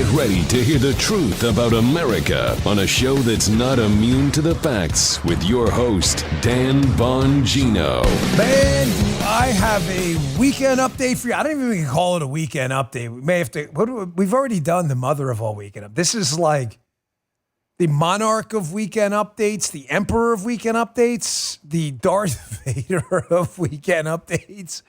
Get ready to hear the truth about America on a show that's not immune to the facts with your host, Dan Bongino. Man, do I have a weekend update for you. I don't even think we can call it a weekend update. We may have to. We've already done the mother of all weekend updates. This is like the monarch of weekend updates, the emperor of weekend updates, the Darth Vader of weekend updates.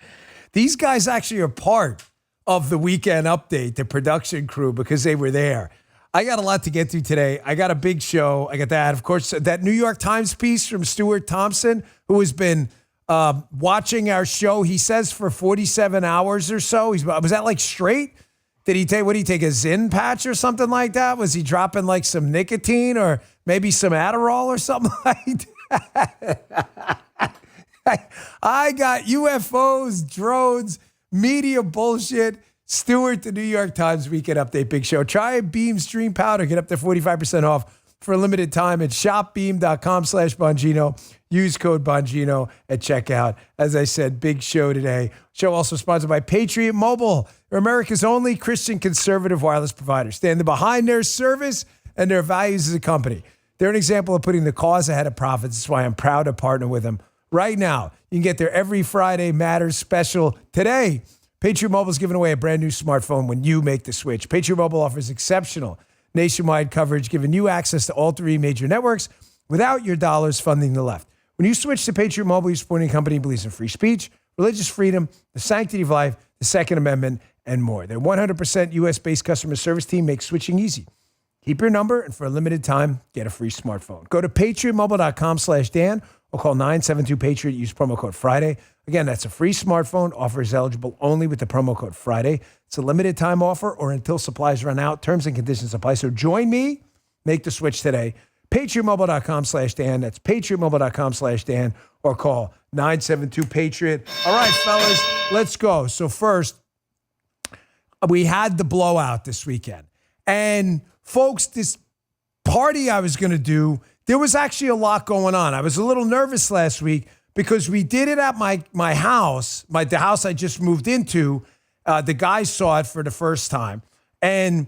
These guys actually are part of the weekend update, the production crew, because they were there. I got a lot to get to today. I got a big show. I got that. Of course, that New York Times piece from Stuart Thompson, who has been watching our show, he says for 47 hours or so. Was that like straight? Did he take a Zyn patch or something like that? Was he dropping like some nicotine or maybe some Adderall or something like that? I got UFOs, drones, media bullshit. Stuart, the New York Times Weekend Update Big Show. Try Beam Stream Powder. Get up to 45% off for a limited time at shopbeam.com/Bongino. Use code Bongino at checkout. As I said, big show today. Show also sponsored by Patriot Mobile. They're America's only Christian conservative wireless provider, standing behind their service and their values as a company. They're an example of putting the cause ahead of profits. That's why I'm proud to partner with them. Right now, you can get their Every Friday Matters special today. Patriot Mobile is giving away a brand new smartphone when you make the switch. Patriot Mobile offers exceptional nationwide coverage, giving you access to all three major networks without your dollars funding the left. When you switch to Patriot Mobile, your supporting company believes in free speech, religious freedom, the sanctity of life, the Second Amendment, and more. Their 100% U.S.-based customer service team makes switching easy. Keep your number, and for a limited time, get a free smartphone. Go to patriotmobile.com/Dan or call 972-PATRIOT. Use promo code Friday. Again, that's a free smartphone. Offer is eligible only with the promo code Friday. It's a limited time offer or until supplies run out. Terms and conditions apply. So join me. Make the switch today. patriotmobile.com/Dan. That's patriotmobile.com/Dan or call 972-PATRIOT. All right, fellas, let's go. So first, we had the blowout this weekend. And folks, this party I was going to do, there was actually a lot going on. I was a little nervous last week because we did it at my house, the house I just moved into. The guys saw it for the first time. And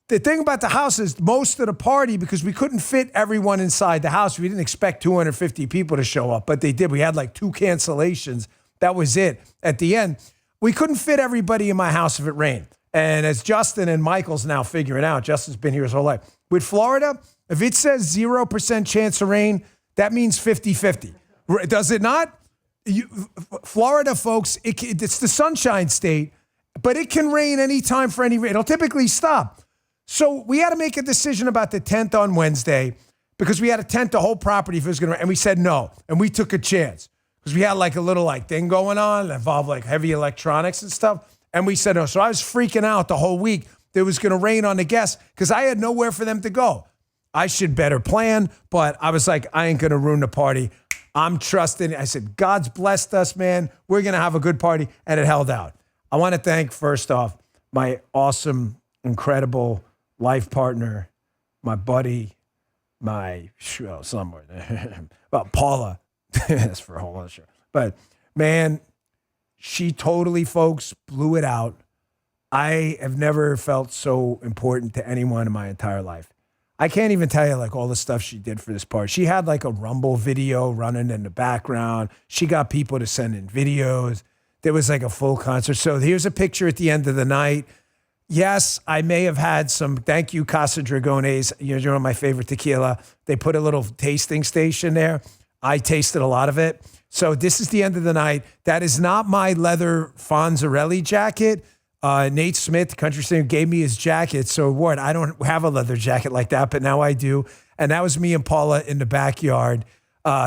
the thing about the house is most of the party, because we couldn't fit everyone inside the house, we didn't expect 250 people to show up, but they did. We had like 2 cancellations. That was it. At the end, we couldn't fit everybody in my house if it rained. And as Justin and Michael's now figuring out, Justin's been here his whole life. With Florida, if it says 0% chance of rain, that means 50-50. Does it not? Florida, folks, it's the sunshine state, but it can rain anytime for any rain. It'll typically stop. So we had to make a decision about the tent on Wednesday because we had to tent the whole property if it was going to rain. And we said no. And we took a chance because we had like a little like thing going on that involved like heavy electronics and stuff. And we said no. So I was freaking out the whole week. It was going to rain on the guests because I had nowhere for them to go. I should better plan, but I was like, I ain't going to ruin the party. I'm trusting. I said, God's blessed us, man. We're going to have a good party. And it held out. I want to thank, first off, my awesome, incredible life partner, my buddy, somewhere there. Well, Paula. That's for a whole other show. But, man, she totally, folks, blew it out. I have never felt so important to anyone in my entire life. I can't even tell you like all the stuff she did for this part. She had like a Rumble video running in the background. She got people to send in videos. There was like a full concert. So here's a picture at the end of the night. Yes, I may have had some, thank you, Casa Dragones. You're one of my favorite tequila. They put a little tasting station there. I tasted a lot of it. So this is the end of the night. That is not my leather Fonzarelli jacket. Nate Smith, the country singer, gave me his jacket. So what? I don't have a leather jacket like that, but now I do. And that was me and Paula in the backyard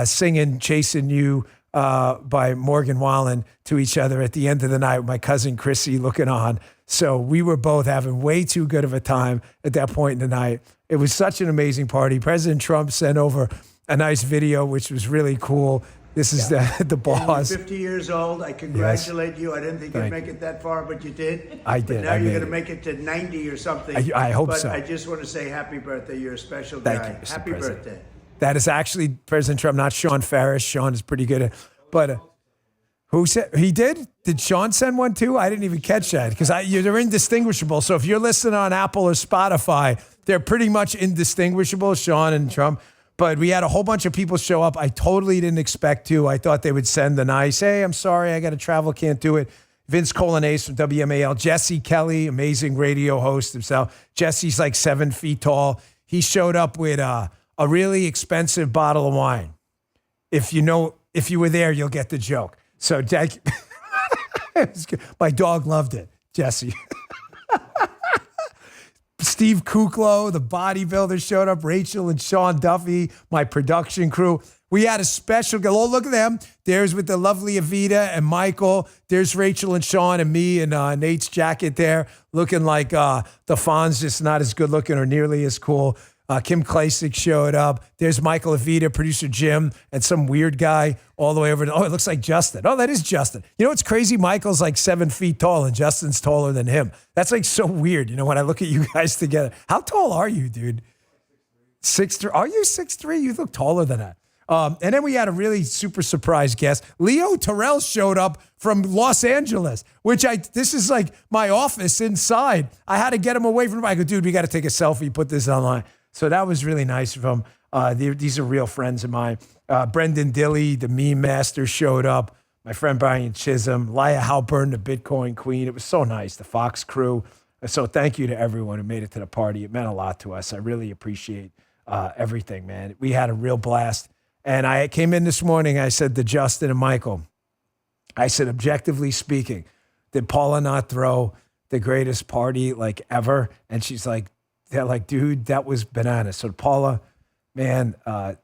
singing Chasing You by Morgan Wallen to each other at the end of the night with my cousin Chrissy looking on. So we were both having way too good of a time at that point in the night. It was such an amazing party. President Trump sent over a nice video, which was really cool. This is the boss. You're 50 years old. I congratulate you. I didn't think you'd make it that far, but you did. I did. But now you're going to make it to 90 or something. I hope so. But I just want to say happy birthday. You're a special guy. Thank you, Mr. Happy President. birthday. That is actually President Trump, not Sean Ferris. Sean is pretty good at, but Who said he did? Did Sean send one too? I didn't even catch that because they're indistinguishable. So if you're listening on Apple or Spotify, they're pretty much indistinguishable, Sean and Trump. But we had a whole bunch of people show up. I totally didn't expect to. I thought they would send the nice, hey, I'm sorry, I got to travel, can't do it. Vince Colonnese from WMAL, Jesse Kelly, amazing radio host himself. Jesse's like 7 feet tall. He showed up with a really expensive bottle of wine. If you were there, you'll get the joke. So my dog loved it, Jesse. Steve Kuklo, the bodybuilder, showed up. Rachel and Sean Duffy, my production crew. We had a special. Oh, look at them. There's with the lovely Evita and Michael. There's Rachel and Sean and me and Nate's jacket there, looking like the Fonz, just not as good looking or nearly as cool. Kim Klasick showed up. There's Michael Evita, producer Jim, and some weird guy all the way over. Oh, it looks like Justin. Oh, that is Justin. You know what's crazy? Michael's like 7 feet tall, and Justin's taller than him. That's like so weird. You know, when I look at you guys together. How tall are you, dude? 6'3". Are you 6'3"? You look taller than that. And then we had a really super surprise guest. Leo Terrell showed up from Los Angeles, this is like my office inside. I had to get him away from him. I go, dude, we got to take a selfie, put this online. So that was really nice of him. These are real friends of mine. Brendan Dilley, the meme master, showed up. My friend Brian Chisholm, Laya Halpern, the Bitcoin queen. It was so nice, the Fox crew. So thank you to everyone who made it to the party. It meant a lot to us. I really appreciate everything, man. We had a real blast. And I came in this morning, I said to Justin and Michael, I said, objectively speaking, did Paula not throw the greatest party like ever? And they're like, dude, that was bananas. So Paula, man, I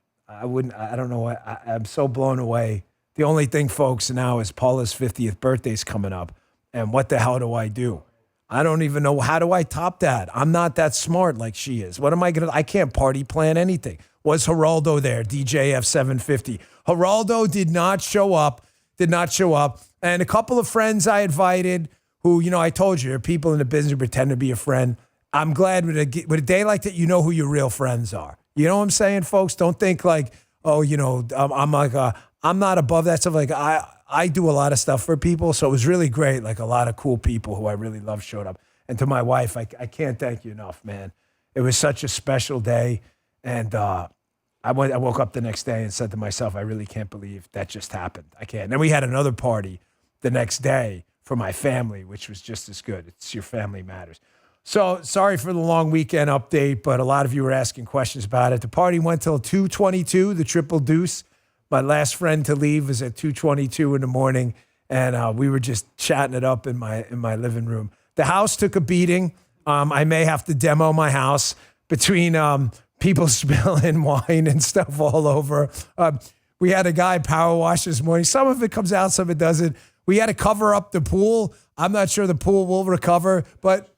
don't know what, I'm so blown away. The only thing, folks, now is Paula's 50th birthday's coming up. And what the hell do I do? I don't even know. How do I top that? I'm not that smart like she is. What am I going to, I can't party plan anything. Was Geraldo there? DJF 750. Geraldo did not show up. And a couple of friends I invited who, I told you, there are people in the business who pretend to be a friend. I'm glad with a day like that, you know who your real friends are. You know what I'm saying, folks? Don't think like, oh, I'm not above that stuff. Like I do a lot of stuff for people. So it was really great. Like a lot of cool people who I really love showed up. And to my wife, I can't thank you enough, man. It was such a special day. And I woke up the next day and said to myself, I really can't believe that just happened. I can't. And then we had another party the next day for my family, which was just as good. It's your family matters. So sorry for the long weekend update, but a lot of you were asking questions about it. The party went till 2:22, the triple deuce. My last friend to leave was at 2:22 in the morning, and we were just chatting it up in my living room. The house took a beating. I may have to demo my house between people spilling wine and stuff all over. We had a guy power wash this morning. Some of it comes out, some of it doesn't. We had to cover up the pool. I'm not sure the pool will recover, but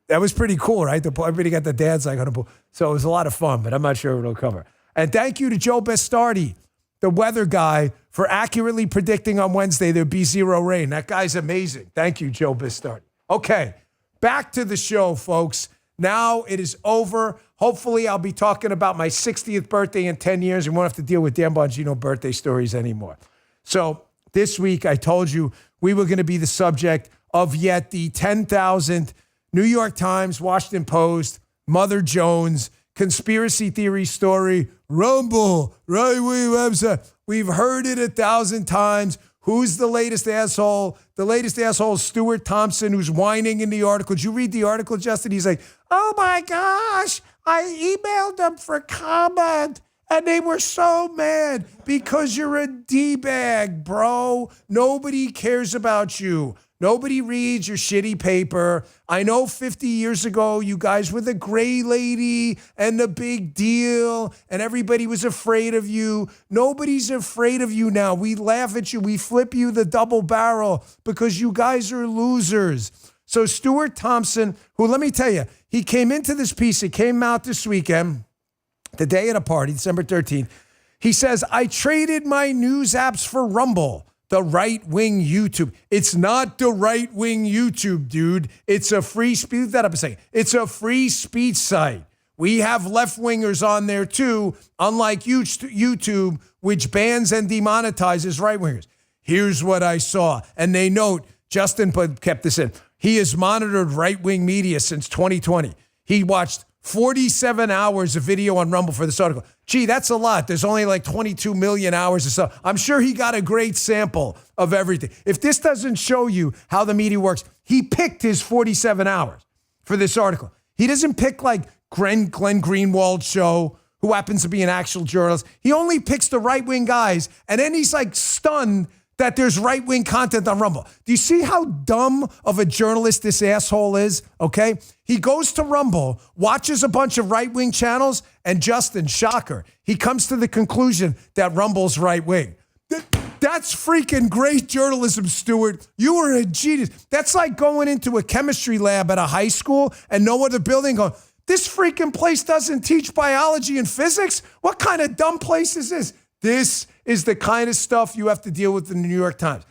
that was pretty cool, right? Everybody got the dance like on the pool. So it was a lot of fun, but I'm not sure it'll cover. And thank you to Joe Bastardi, the weather guy, for accurately predicting on Wednesday there'd be zero rain. That guy's amazing. Thank you, Joe Bastardi. Okay, back to the show, folks. Now it is over. Hopefully I'll be talking about my 60th birthday in 10 years and won't have to deal with Dan Bongino birthday stories anymore. So this week I told you we were going to be the subject of yet the 10,000th New York Times, Washington Post, Mother Jones, conspiracy theory story, Rumble, right-wing website. We've heard it 1,000 times. Who's the latest asshole? The latest asshole is Stuart Thompson, who's whining in the article. Did you read the article, Justin? He's like, oh my gosh, I emailed them for comment, and they were so mad because you're a D-bag, bro. Nobody cares about you. Nobody reads your shitty paper. I know 50 years ago, you guys were the gray lady and the big deal, and everybody was afraid of you. Nobody's afraid of you now. We laugh at you. We flip you the double barrel because you guys are losers. So Stuart Thompson, who, let me tell you, he came into this piece. It came out this weekend, the day of the party, December 13th. He says, I traded my news apps for Rumble. The right-wing YouTube. It's not the right-wing YouTube, dude. It's a free speech. That up a second. It's a free speech site. We have left-wingers on there too, unlike YouTube, which bans and demonetizes right-wingers. here's what I saw. And they note, Justin kept this in, he has monitored right-wing media since 2020. He watched 47 hours of video on Rumble for this article. Gee, that's a lot. There's only like 22 million hours or so. I'm sure he got a great sample of everything. If this doesn't show you how the media works, he picked his 47 hours for this article. He doesn't pick like Glenn Greenwald's show, who happens to be an actual journalist. He only picks the right-wing guys, and then he's like stunned that there's right-wing content on Rumble. Do you see how dumb of a journalist this asshole is? Okay? He goes to Rumble, watches a bunch of right-wing channels, and Justin, shocker, he comes to the conclusion that Rumble's right-wing. That's freaking great journalism, Stuart. You are a genius. That's like going into a chemistry lab at a high school and no other building going, this freaking place doesn't teach biology and physics? What kind of dumb place is this? This is the kind of stuff you have to deal with in the New York Times.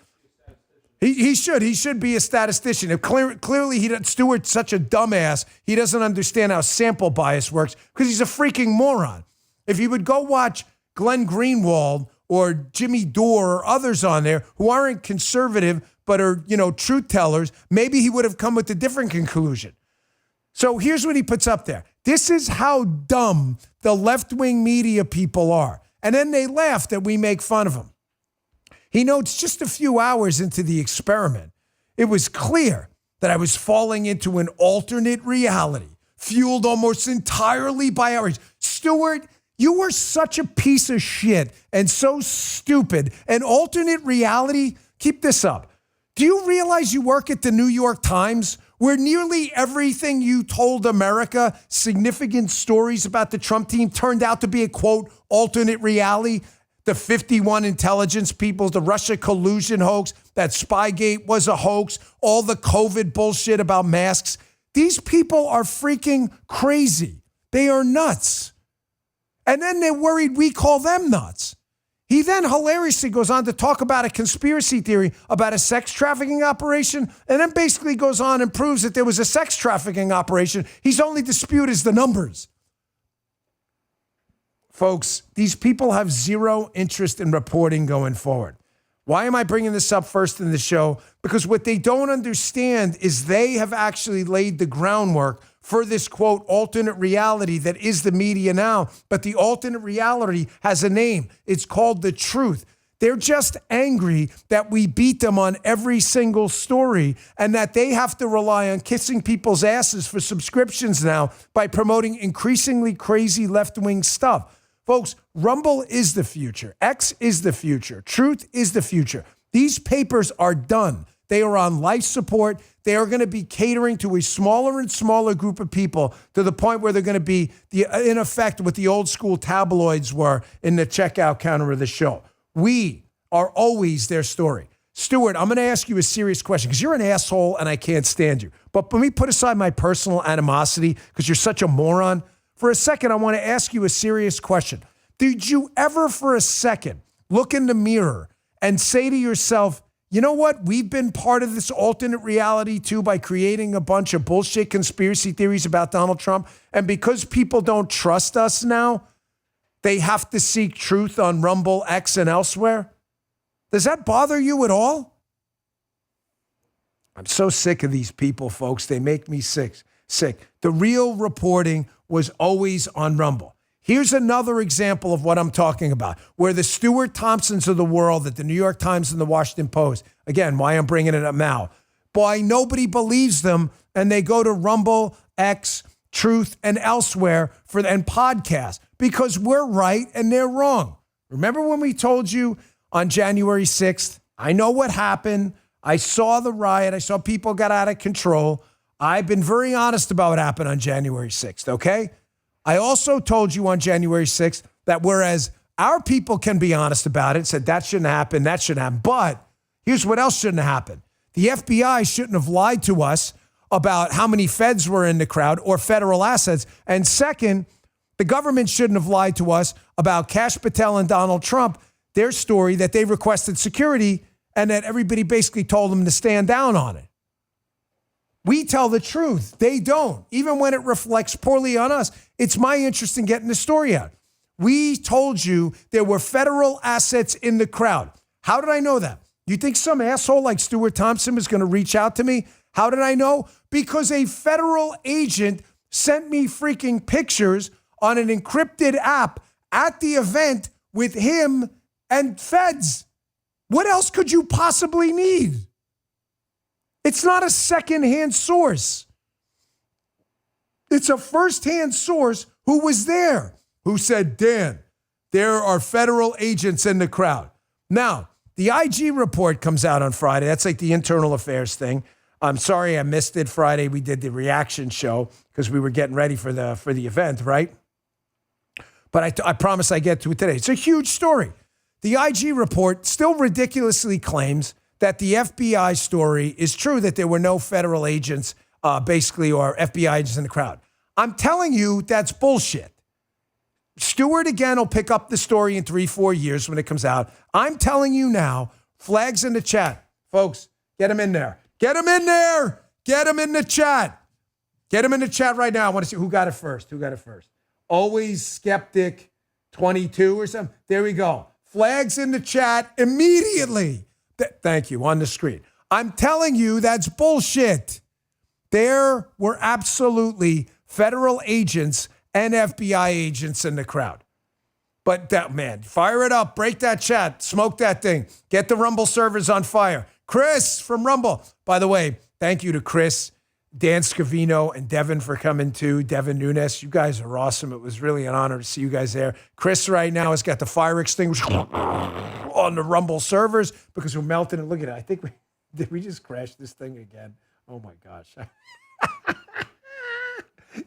He should be a statistician. If clearly Stewart's such a dumbass, he doesn't understand how sample bias works because he's a freaking moron. If he would go watch Glenn Greenwald or Jimmy Dore or others on there who aren't conservative but are, truth tellers, maybe he would have come with a different conclusion. So here's what he puts up there. This is how dumb the left-wing media people are. And then they laugh that we make fun of them. He notes just a few hours into the experiment, it was clear that I was falling into an alternate reality, fueled almost entirely by outrage. Stuart, you were such a piece of shit and so stupid. An alternate reality? Keep this up. Do you realize you work at the New York Times, where nearly everything you told America, significant stories about the Trump team, turned out to be a, quote, alternate reality? The 51 intelligence people, the Russia collusion hoax, that Spygate was a hoax, all the COVID bullshit about masks. These people are freaking crazy. They are nuts. And then they're worried we call them nuts. He then hilariously goes on to talk about a conspiracy theory about a sex trafficking operation, and then basically goes on and proves that there was a sex trafficking operation. His only dispute is the numbers. Folks, these people have zero interest in reporting going forward. Why am I bringing this up first in the show? Because what they don't understand is they have actually laid the groundwork for this, quote, alternate reality that is the media now. But the alternate reality has a name. It's called the truth. They're just angry that we beat them on every single story and that they have to rely on kissing people's asses for subscriptions now by promoting increasingly crazy left-wing stuff. Folks, Rumble is the future. X is the future. Truth is the future. These papers are done. They are on life support. They are going to be catering to a smaller and smaller group of people to the point where they're going to be, in effect, what the old school tabloids were in the checkout counter of the show. We are always their story. Stuart, I'm going to ask you a serious question because you're an asshole and I can't stand you. But let me put aside my personal animosity because you're such a moron. For a second, I want to ask you a serious question. Did you ever for a second look in the mirror and say to yourself, you know what? We've been part of this alternate reality too by creating a bunch of bullshit conspiracy theories about Donald Trump. And because people don't trust us now, they have to seek truth on Rumble, X, and elsewhere. Does that bother you at all? I'm so sick of these people, folks. They make me sick. The real reporting was always on Rumble. Here's another example of what I'm talking about, where the Stuart Thompsons of the world at the New York Times and the Washington Post, again, why I'm bringing it up now, boy, nobody believes them, and they go to Rumble, X, Truth, and elsewhere and podcasts because we're right and they're wrong. Remember when we told you on January 6th, I know what happened. I saw the riot. I saw people got out of control. I've been very honest about what happened on January 6th, okay? I also told you on January 6th that whereas our people can be honest about it, said that shouldn't happen, that shouldn't happen, but here's what else shouldn't happen. The FBI shouldn't have lied to us about how many feds were in the crowd or federal assets. And second, the government shouldn't have lied to us about Kash Patel and Donald Trump, their story that they requested security and that everybody basically told them to stand down on it. We tell the truth. They don't. Even when it reflects poorly on us, it's my interest in getting the story out. We told you there were federal assets in the crowd. How did I know that? You think some asshole like Stuart Thompson was going to reach out to me? How did I know? Because a federal agent sent me freaking pictures on an encrypted app at the event with him and feds. What else could you possibly need? It's not a secondhand source. It's a firsthand source who was there, who said, Dan, there are federal agents in the crowd. Now, the IG report comes out on Friday. That's like the internal affairs thing. I'm sorry I missed it Friday. We did the reaction show because we were getting ready for the event, right? But I promise I get to it today. It's a huge story. The IG report still ridiculously claims that the FBI story is true, that there were no federal agents, basically, or FBI agents in the crowd. I'm telling you, that's bullshit. Stewart, again, will pick up the story in 3-4 years when it comes out. I'm telling you now, flags in the chat. Folks, get them in there. Get them in there. Get them in the chat. Get them in the chat right now. I want to see who got it first. Always Skeptic 22 or something. There we go. Flags in the chat immediately. Thank you, on the screen. I'm telling you, that's bullshit. There were absolutely federal agents and FBI agents in the crowd. But that, man, fire it up, break that chat, smoke that thing, get the Rumble servers on fire. Chris from Rumble. By the way, thank you to Chris, Dan Scavino, and Devin for coming too. Devin Nunes, you guys are awesome. It was really an honor to see you guys there. Chris right now has got the fire extinguisher on the Rumble servers because we're melting. And look at it. I think did we just crash this thing again? Oh my gosh.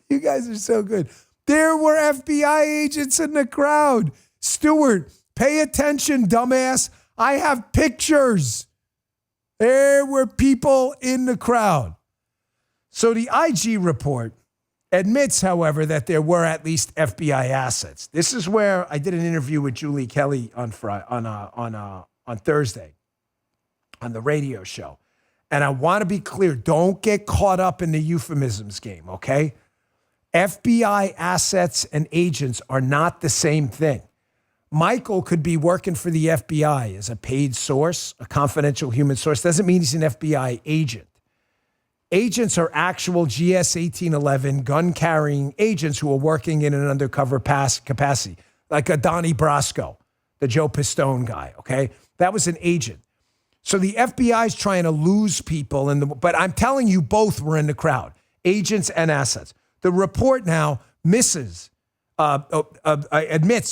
You guys are so good. There were FBI agents in the crowd. Stewart, pay attention, dumbass. I have pictures. There were people in the crowd. So the IG report admits, however, that there were at least FBI assets. This is where I did an interview with Julie Kelly on Thursday on the radio show. And I want to be clear, don't get caught up in the euphemisms game, okay? FBI assets and agents are not the same thing. Michael could be working for the FBI as a paid source, a confidential human source. Doesn't mean he's an FBI agent. Agents are actual GS 1811 gun-carrying agents who are working in an undercover capacity, like a Donnie Brasco, the Joe Pistone guy, okay? That was an agent. So the FBI is trying to lose people, but I'm telling you, both were in the crowd, agents and assets. The report now admits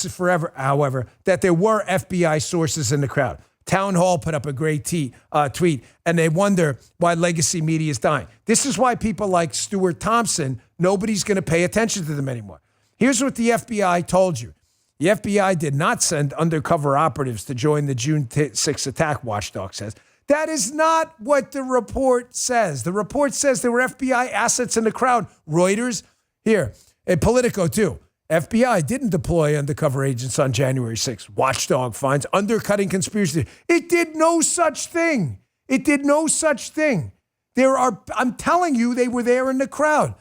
forever, however, that there were FBI sources in the crowd. Town Hall put up a great tweet, and they wonder why legacy media is dying. This is why people like Stuart Thompson, nobody's going to pay attention to them anymore. Here's what the FBI told you. The FBI did not send undercover operatives to join the June 6th attack, Watchdog says. That is not what the report says. The report says there were FBI assets in the crowd. Reuters, here, and Politico too. FBI didn't deploy undercover agents on January 6th. Watchdog finds undercutting conspiracy. It did no such thing. It did no such thing. I'm telling you, they were there in the crowd.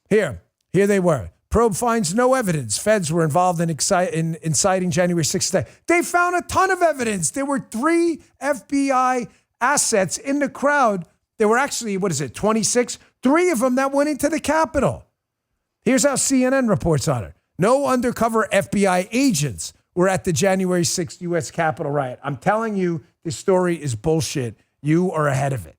Here they were. Probe finds no evidence. Feds were involved in inciting January 6th attack. They found a ton of evidence. There were 3 FBI assets in the crowd. There were actually, 26? 3 of them that went into the Capitol. Here's how CNN reports on it. No undercover FBI agents were at the January 6th U.S. Capitol riot. I'm telling you, this story is bullshit. You are ahead of it.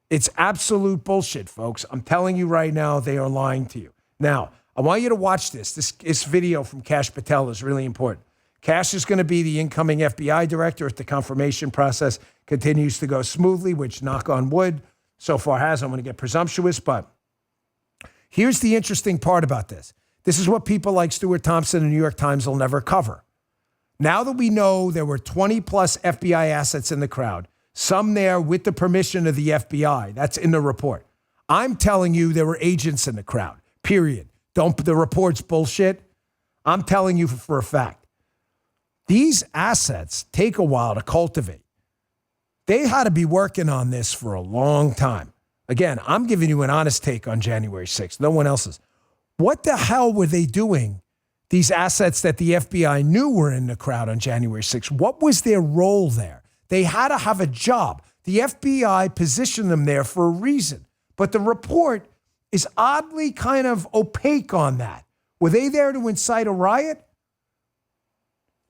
It's absolute bullshit, folks. I'm telling you right now, they are lying to you. Now, I want you to watch this. This video from Kash Patel is really important. Kash is going to be the incoming FBI director if the confirmation process continues to go smoothly, which, knock on wood, so far has. I'm going to get presumptuous, but here's the interesting part about this. This is what people like Stuart Thompson and New York Times will never cover. Now that we know there were 20 plus FBI assets in the crowd, some there with the permission of the FBI, that's in the report. I'm telling you there were agents in the crowd, period. The report's bullshit. I'm telling you for a fact. These assets take a while to cultivate. They had to be working on this for a long time. Again, I'm giving you an honest take on January 6th. No one else is. What the hell were they doing, these assets that the FBI knew were in the crowd on January 6th? What was their role there? They had to have a job. The FBI positioned them there for a reason. But the report is oddly kind of opaque on that. Were they there to incite a riot?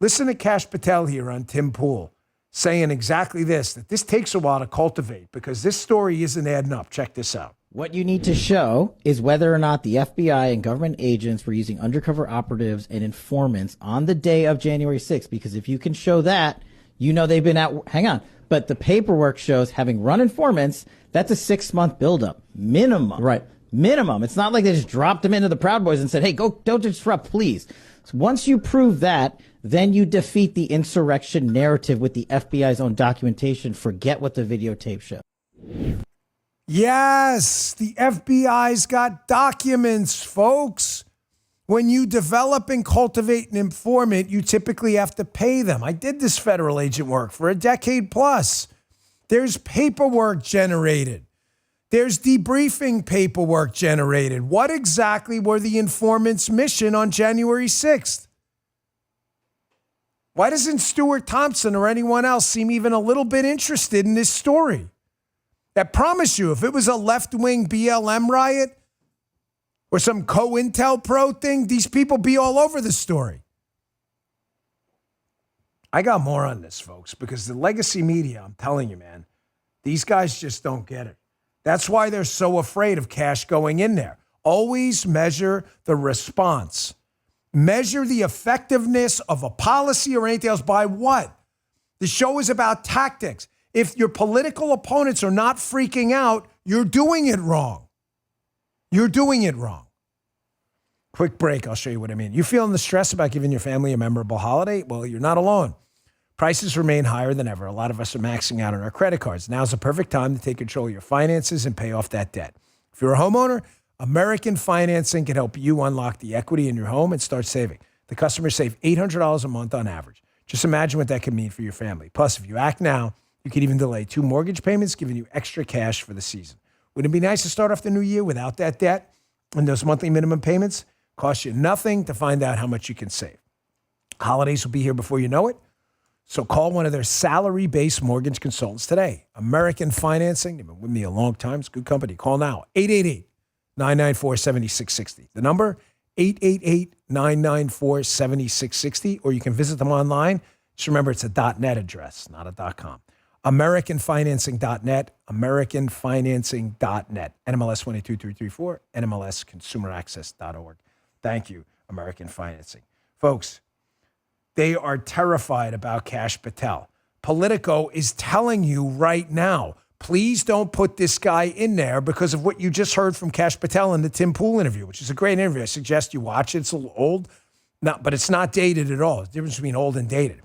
Listen to Kash Patel here on Tim Pool saying exactly this, that this takes a while to cultivate because this story isn't adding up. Check this out. What you need to show is whether or not the FBI and government agents were using undercover operatives and informants on the day of January 6th, because if you can show that, you know they've been hang on. But the paperwork shows having run informants, that's a 6-month buildup. Minimum. Right. Minimum. It's not like they just dropped them into the Proud Boys and said, hey, go, don't disrupt, please. So once you prove that, then you defeat the insurrection narrative with the FBI's own documentation. Forget what the videotape shows. Yes, the FBI's got documents, folks. When you develop and cultivate an informant, you typically have to pay them. I did this federal agent work for a decade plus. There's paperwork generated. There's debriefing paperwork generated. What exactly were the informant's mission on January 6th? Why doesn't Stuart Thompson or anyone else seem even a little bit interested in this story? I promise you, if it was a left-wing BLM riot or some COINTELPRO thing, these people be all over the story. I got more on this, folks, because the legacy media, I'm telling you, man, these guys just don't get it. That's why they're so afraid of Kash going in there. Always measure the response. Measure the effectiveness of a policy or anything else by what? The show is about tactics. If your political opponents are not freaking out, you're doing it wrong. You're doing it wrong. Quick break, I'll show you what I mean. You feeling the stress about giving your family a memorable holiday? Well, you're not alone. Prices remain higher than ever. A lot of us are maxing out on our credit cards. Now's the perfect time to take control of your finances and pay off that debt. If you're a homeowner, American Financing can help you unlock the equity in your home and start saving. The customers save $800 a month on average. Just imagine what that could mean for your family. Plus, if you act now, you could even delay 2 mortgage payments, giving you extra cash for the season. Wouldn't it be nice to start off the new year without that debt and those monthly minimum payments? Cost you nothing to find out how much you can save. Holidays will be here before you know it. So call one of their salary-based mortgage consultants today. American Financing, they've been with me a long time. It's a good company. Call now, 888-994-7660. The number, 888-994-7660, or you can visit them online. Just remember, it's a .net address, not a .com. AmericanFinancing.net, AmericanFinancing.net, NMLS 223334, NMLSConsumerAccess.org. Thank you, American Financing. Folks, they are terrified about Kash Patel. Politico is telling you right now, please don't put this guy in there because of what you just heard from Kash Patel in the Tim Pool interview, which is a great interview. I suggest you watch it. It's a little old, but it's not dated at all. There's a difference between old and dated.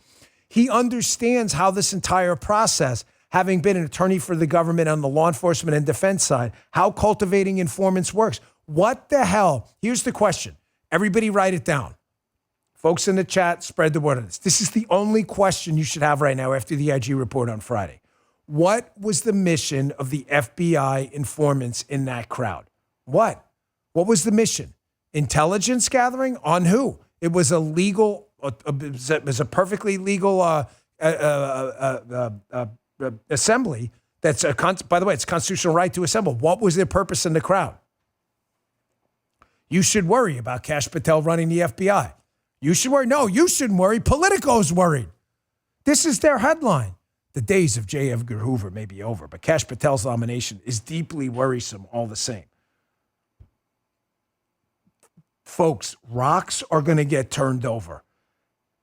He understands how this entire process, having been an attorney for the government on the law enforcement and defense side, how cultivating informants works. What the hell? Here's the question. Everybody write it down. Folks in the chat, spread the word on this. This is the only question you should have right now after the IG report on Friday. What was the mission of the FBI informants in that crowd? What? What was the mission? Intelligence gathering? On who? It was a legal, it was a perfectly legal assembly. That's by the way, it's a constitutional right to assemble. What was their purpose in the crowd? You should worry about Kash Patel running the FBI. You should worry. No, you shouldn't worry. Politico's worried. This is their headline. The days of J. Edgar Hoover may be over, but Kash Patel's nomination is deeply worrisome all the same. Folks, rocks are going to get turned over.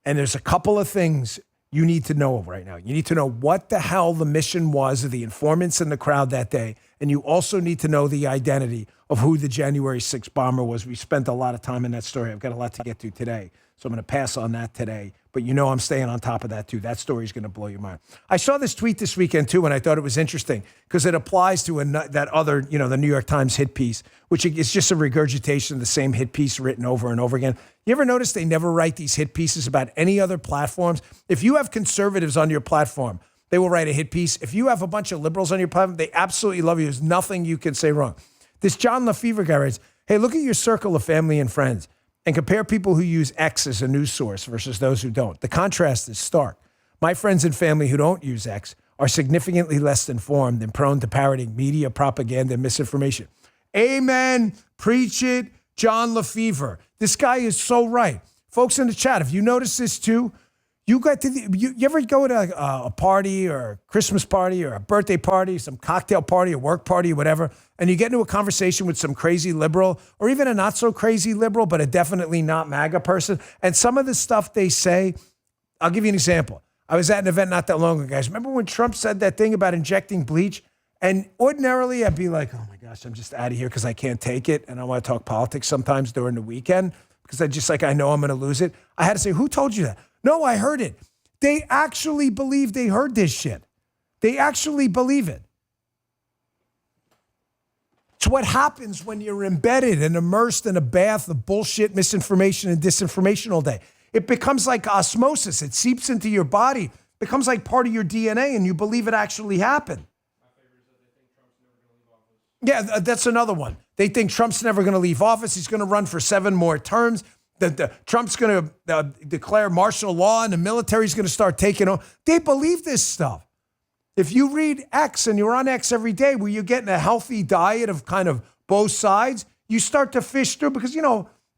And there's a couple of things you need to know right now. You need to know what the hell the mission was of the informants in the crowd that day. And you also need to know the identity of who the January 6th bomber was. We spent a lot of time in that story. I've got a lot to get to today. So I'm going to pass on that today. But you know I'm staying on top of that too. That story is going to blow your mind. I saw this tweet this weekend too, and I thought it was interesting because it applies to that other, the New York Times hit piece, which is just a regurgitation of the same hit piece written over and over again. You ever notice they never write these hit pieces about any other platforms? If you have conservatives on your platform, they will write a hit piece. If you have a bunch of liberals on your platform, they absolutely love you. There's nothing you can say wrong. This John Lefevre guy writes, hey, look at your circle of family and friends and compare people who use X as a news source versus those who don't. The contrast is stark. My friends and family who don't use X are significantly less informed and prone to parroting media, propaganda, and misinformation. Amen. Preach it. John Lefevre. This guy is so right. Folks in the chat, if you notice this too, you ever go to a party or a Christmas party or a birthday party, some cocktail party, a work party, whatever, and you get into a conversation with some crazy liberal or even a not so crazy liberal, but a definitely not MAGA person. And some of the stuff they say, I'll give you an example. I was at an event not that long ago, guys. Remember when Trump said that thing about injecting bleach? And ordinarily I'd be like, oh my gosh, I'm just out of here because I can't take it. And I want to talk politics sometimes during the weekend because I know I'm going to lose it. I had to say, who told you that? No, I heard it. They actually believe they heard this shit. They actually believe it. It's what happens when you're embedded and immersed in a bath of bullshit, misinformation, and disinformation all day. It becomes like osmosis. It seeps into your body, becomes like part of your DNA, and you believe it actually happened. Yeah, that's another one. They think Trump's never going to leave office. He's going to run for 7 more terms. Trump's going to declare martial law and the military's going to start taking over. They believe this stuff. If you read X and you're on X every day where you're getting a healthy diet of kind of both sides, you start to fish through because,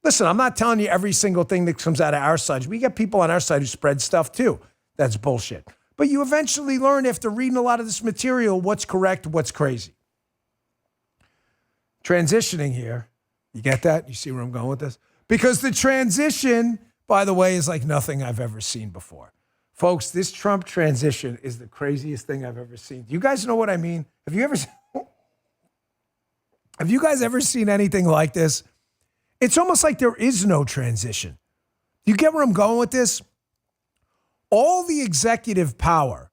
listen, I'm not telling you every single thing that comes out of our side. We get people on our side who spread stuff too. That's bullshit. But you eventually learn after reading a lot of this material what's correct, what's crazy. Transitioning here. You get that? You see where I'm going with this? Because the transition, by the way, is like nothing I've ever seen before. Folks, this Trump transition is the craziest thing I've ever seen. Do you guys know what I mean? Have you guys ever seen anything like this? It's almost like there is no transition. You get where I'm going with this? All the executive power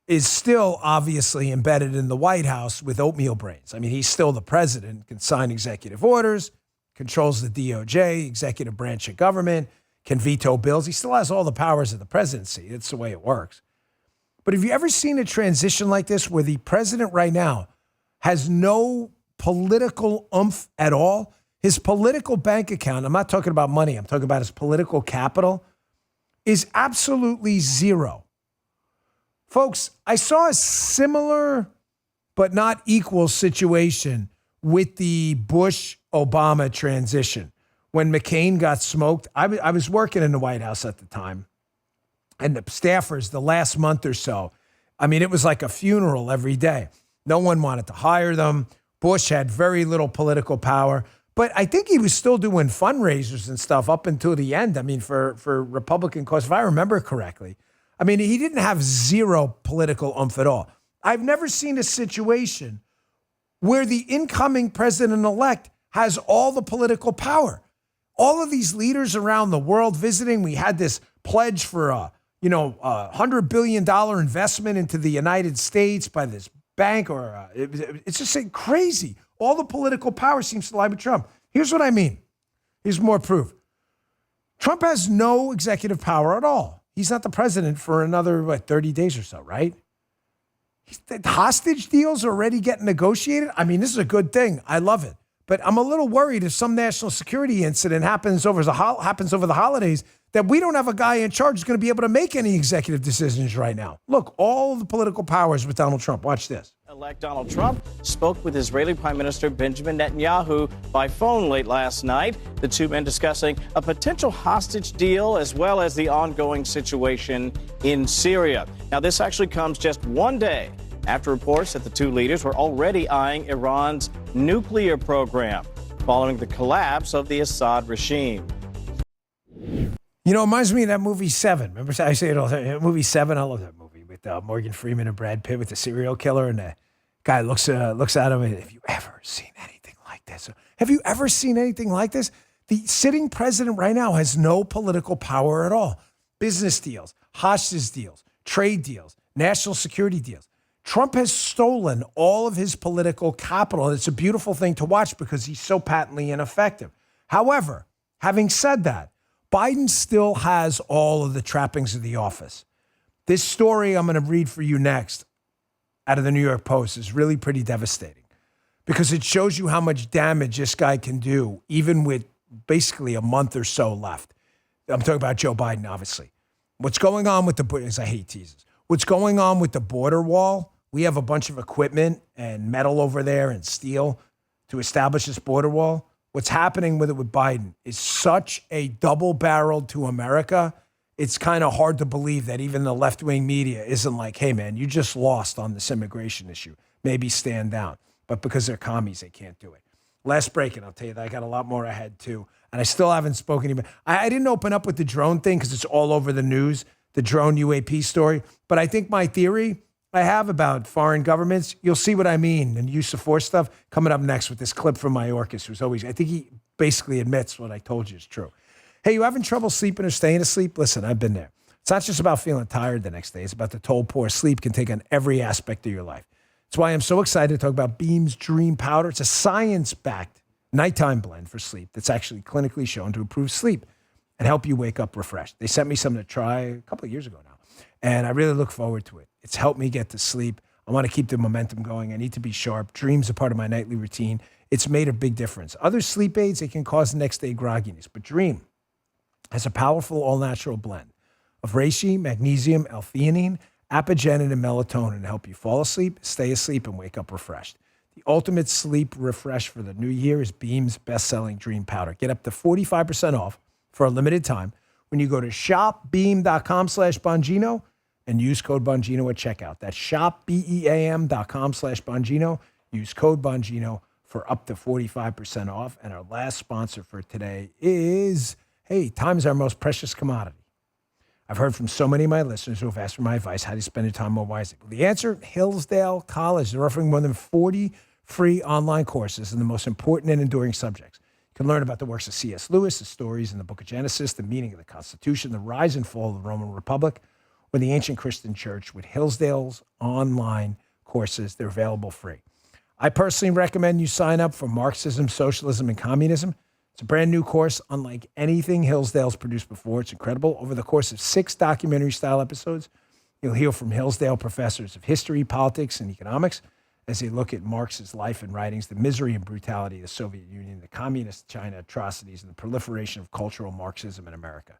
is still obviously embedded in the White House with oatmeal brains. I mean, he's still the president, can sign executive orders, controls the DOJ, executive branch of government, can veto bills. He still has all the powers of the presidency. That's the way it works. But have you ever seen a transition like this where the president right now has no political oomph at all? His political bank account, I'm not talking about money, I'm talking about his political capital, is absolutely zero. Folks, I saw a similar but not equal situation with the Bush-Obama transition. When McCain got smoked, I was working in the White House at the time, and the staffers, the last month or so, I mean, it was like a funeral every day. No one wanted to hire them. Bush had very little political power, but I think he was still doing fundraisers and stuff up until the end. I mean, for Republican cause, if I remember correctly. I mean, he didn't have zero political oomph at all. I've never seen a situation where the incoming president-elect has all the political power. All of these leaders around the world visiting, we had this pledge for a $100 billion investment into the United States by this bank, it's just crazy. All the political power seems to lie with Trump. Here's what I mean. Here's more proof. Trump has no executive power at all. He's not the president for another, 30 days or so, right? The hostage deals are already getting negotiated. I mean, this is a good thing. I love it. But I'm a little worried if some national security incident happens over the holidays that we don't have a guy in charge who's going to be able to make any executive decisions right now. Look, all the political powers with Donald Trump. Watch this. Elect Donald Trump spoke with Israeli Prime Minister Benjamin Netanyahu by phone late last night. The two men discussing a potential hostage deal as well as the ongoing situation in Syria. Now, this actually comes just one day after reports that the two leaders were already eyeing Iran's nuclear program following the collapse of the Assad regime. You know, it reminds me of that movie Seven. Remember, I say it all the time. Movie Seven, I love that movie with Morgan Freeman and Brad Pitt with the serial killer, and the guy looks at him and, have you ever seen anything like this? Have you ever seen anything like this? The sitting president right now has no political power at all. Business deals, hostage deals, trade deals, national security deals. Trump has stolen all of his political capital, and it's a beautiful thing to watch because he's so patently ineffective. However, having said that, Biden still has all of the trappings of the office. This story I'm going to read for you next out of the New York Post is really pretty devastating because it shows you how much damage this guy can do, even with basically a month or so left. I'm talking about Joe Biden, obviously. What's going on with I hate teasers. What's going on with the border wall? We have a bunch of equipment and metal over there and steel to establish this border wall. What's happening with it with Biden is such a double-barreled to America. It's kind of hard to believe that even the left-wing media isn't like, hey, man, you just lost on this immigration issue. Maybe stand down. But because they're commies, they can't do it. Last break, and I'll tell you that I got a lot more ahead, too. And I still haven't spoken even. I didn't open up with the drone thing because it's all over the news, the drone UAP story. But I think my theory I have about foreign governments, you'll see what I mean, and use of force stuff coming up next with this clip from Mayorkas, who's always, I think he basically admits what I told you is true. Hey, you having trouble sleeping or staying asleep? Listen, I've been there. It's not just about feeling tired the next day. It's about the toll poor sleep can take on every aspect of your life. That's why I'm so excited to talk about Beam's Dream Powder. It's a science-backed nighttime blend for sleep that's actually clinically shown to improve sleep and help you wake up refreshed. They sent me something to try a couple of years ago now, and I really look forward to it. It's helped me get to sleep. I want to keep the momentum going. I need to be sharp. Dream's a part of my nightly routine. It's made a big difference. Other sleep aids, they can cause next day grogginess, but Dream has a powerful all-natural blend of reishi, magnesium, L-theanine, apigenin, and melatonin to help you fall asleep, stay asleep, and wake up refreshed. The ultimate sleep refresh for the new year is Beam's best-selling Dream Powder. Get up to 45% off for a limited time when you go to shopbeam.com/Bongino and use code Bongino at checkout. That's shopbeam.com/Bongino. Use code Bongino for up to 45% off. And our last sponsor for today is, hey, time is our most precious commodity. I've heard from so many of my listeners who have asked for my advice, how do you spend your time more wisely? Well, the answer, Hillsdale College. They're offering more than 40 free online courses in the most important and enduring subjects. You can learn about the works of C.S. Lewis, the stories in the book of Genesis, the meaning of the Constitution, the rise and fall of the Roman Republic, or the ancient Christian church. With Hillsdale's online courses, they're available free. I personally recommend you sign up for Marxism, Socialism, and Communism. It's a brand new course, unlike anything Hillsdale's produced before. It's incredible. Over the course of 6 documentary-style episodes, you'll hear from Hillsdale professors of history, politics, and economics as they look at Marx's life and writings, the misery and brutality of the Soviet Union, the communist China atrocities, and the proliferation of cultural Marxism in America.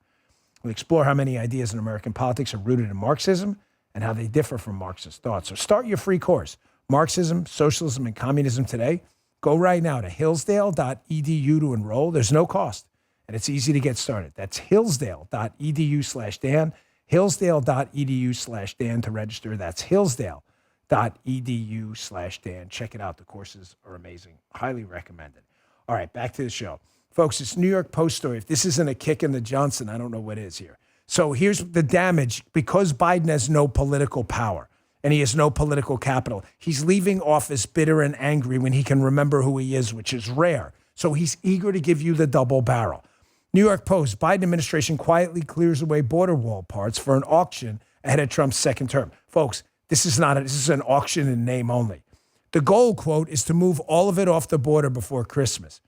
We'll explore how many ideas in American politics are rooted in Marxism and how they differ from Marxist thought. So start your free course, Marxism, Socialism, and Communism today. Go right now to hillsdale.edu to enroll. There's no cost, and it's easy to get started. That's hillsdale.edu/Dan, hillsdale.edu/Dan to register. That's hillsdale.edu/Dan. Check it out. The courses are amazing. Highly recommended. All right, back to the show. Folks, it's New York Post story. If this isn't a kick in the Johnson, I don't know what is here. So here's the damage. Because Biden has no political power and he has no political capital, he's leaving office bitter and angry when he can remember who he is, which is rare. So he's eager to give you the double barrel. New York Post, Biden administration quietly clears away border wall parts for an auction ahead of Trump's second term. Folks, this is an auction in name only. The goal, quote, is to move all of it off the border before Christmas.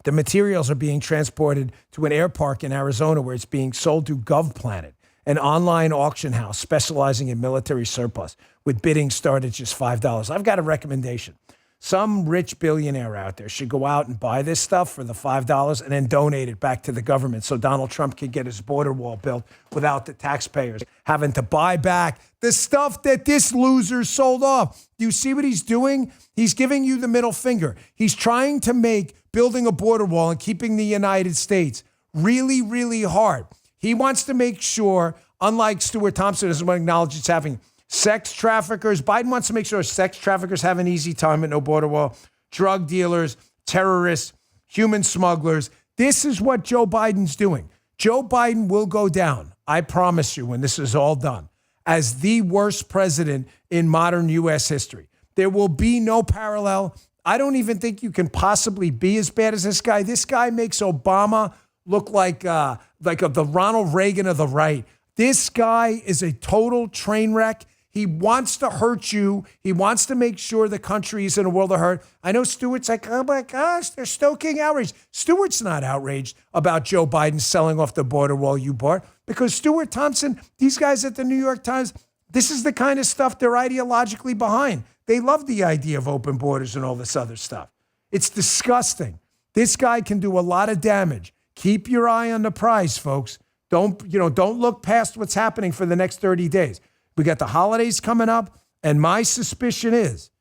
The materials are being transported to an air park in Arizona where it's being sold to GovPlanet, an online auction house specializing in military surplus, with bidding start at just $5. I've got a recommendation. Some rich billionaire out there should go out and buy this stuff for the $5 and then donate it back to the government so Donald Trump can get his border wall built without the taxpayers having to buy back the stuff that this loser sold off. Do you see what he's doing? He's giving you the middle finger. He's trying to make building a border wall and keeping the United States really, really hard. He wants to make sure, unlike Stuart Thompson doesn't want to acknowledge it's having sex traffickers. Biden wants to make sure sex traffickers have an easy time at no border wall. Drug dealers, terrorists, human smugglers. This is what Joe Biden's doing. Joe Biden will go down, I promise you, when this is all done, as the worst president in modern U.S. history. There will be no parallel. I don't even think you can possibly be as bad as this guy. This guy makes Obama look like the Ronald Reagan of the right. This guy is a total train wreck. He wants to hurt you. He wants to make sure the country is in a world of hurt. I know Stuart's like, oh my gosh, they're stoking outrage. Stuart's not outraged about Joe Biden selling off the border wall you bought, because Stuart Thompson, these guys at the New York Times, this is the kind of stuff they're ideologically behind. They love the idea of open borders and all this other stuff. It's disgusting. This guy can do a lot of damage. Keep your eye on the prize, folks. Don't look past what's happening for the next 30 days. We got the holidays coming up, and my suspicion is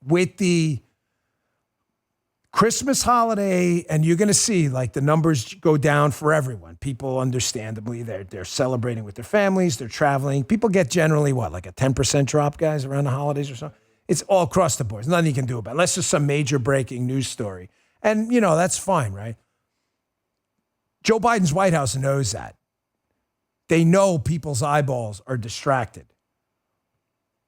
with the Christmas holiday, and you're going to see like the numbers go down for everyone. People, understandably, they're celebrating with their families, they're traveling. People get generally like a 10% drop, guys, around the holidays or so. It's all across the board. There's nothing you can do about it, unless there's some major breaking news story. And, that's fine, right? Joe Biden's White House knows that. They know people's eyeballs are distracted.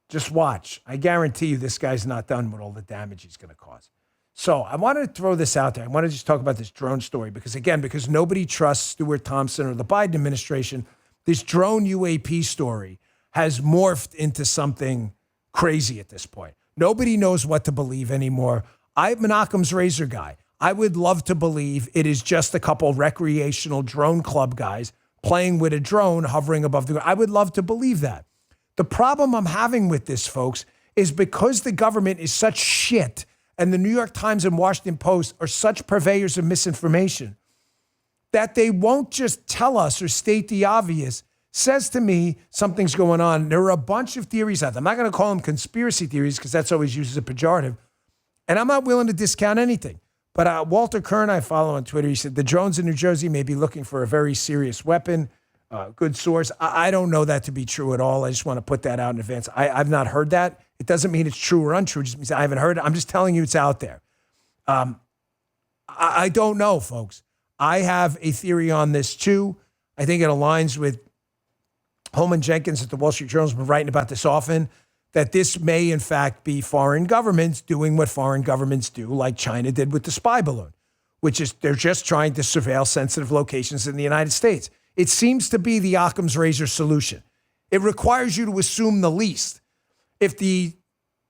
Just watch. I guarantee you this guy's not done with all the damage he's going to cause. So I wanted to throw this out there. I want to just talk about this drone story because nobody trusts Stuart Thompson or the Biden administration, this drone UAP story has morphed into something crazy at this point. Nobody knows what to believe anymore. I'm an Occam's razor guy. I would love to believe it is just a couple recreational drone club guys playing with a drone hovering above the ground. I would love to believe that. The problem I'm having with this, folks, is because the government is such shit and the New York Times and Washington Post are such purveyors of misinformation that they won't just tell us or state the obvious, says to me something's going on. There are a bunch of theories out there. I'm not going to call them conspiracy theories because that's always used as a pejorative. And I'm not willing to discount anything. But Walter Kern, I follow on Twitter, he said, the drones in New Jersey may be looking for a very serious weapon. Good source. I don't know that to be true at all. I just want to put that out in advance. I've not heard that. It doesn't mean it's true or untrue. It just means I haven't heard it. I'm just telling you it's out there. I don't know, folks. I have a theory on this too. I think it aligns with Holman Jenkins at the Wall Street Journal has been writing about this often, that this may in fact be foreign governments doing what foreign governments do, like China did with the spy balloon, which is they're just trying to surveil sensitive locations in the United States. It seems to be the Occam's razor solution. It requires you to assume the least. If the